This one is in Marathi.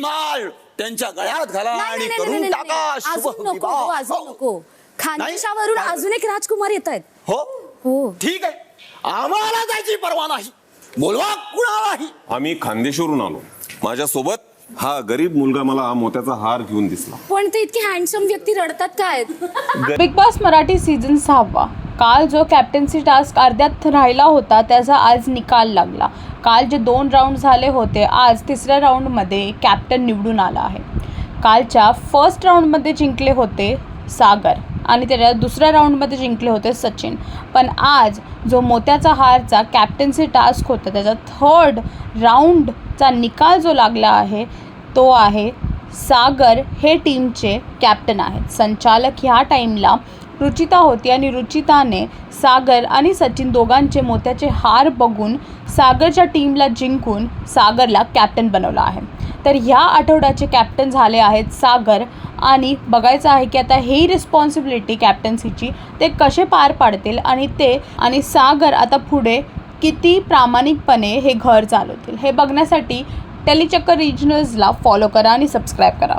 माळ त्यांच्या गळ्यात घाला नाही, आणि नाही, करून नाही, टाका नाही, शुभ अजून नको विवाह. हो, अजून नको. खानदेशावरून अजून एक राजकुमार येत आहेत. हो हो ठीक आहे, आम्हाला त्याची पर्वा नाही. बोलवा कुणालाही. आम्ही खानदेशवरून आलो. माझ्यासोबत हा गरीब मुलगा मला हा मोत्याचा हार घेऊन दिसला. पण ते इतके हँडसम व्यक्ती रडतात काय? Big boss Marathi season 6. काल जो कॅप्टन्सी टास्क अर्ध्यात राहिला होता त्याचा आज निकाल लागला. काल जे 2 राऊंड झाले होते, आज 3ऱ्या राऊंडमध्ये कॅप्टन निवडून आला आहे. कालच्या फर्स्ट राऊंडमध्ये जिंकले होते सागर आणि त्याच्या 2ऱ्या राऊंडमध्ये जिंकले होते सचिन. पण आज जो मोत्याचा हारचा कॅप्टन्सी टास्क होता त्याचा 3rd राऊंडचा निकाल जो लागला आहे तो आहे सागर हे टीमचे कॅप्टन आहेत. संचालक ह्या टाईमला रुचिता होती आणि रुचिताने सागर आणि सचिन दोघांचे मोत्याचे हार बघून सागरच्या टीमला जिंकून सागरला कॅप्टन बनवलं आहे. तर ह्या आठवड्याचे कॅप्टन झाले आहेत सागर आणि बघायचं आहे की आता ही रिस्पॉन्सिबिलिटी कॅप्टन्सीची ते कसे पार पाडतील आणि सागर आता पुढे किती प्रामाणिकपणे हे घर चालवतील हे बघण्यासाठी टेलीचक्कर रिजनल्सला फॉलो करा आणि सबस्क्राईब करा.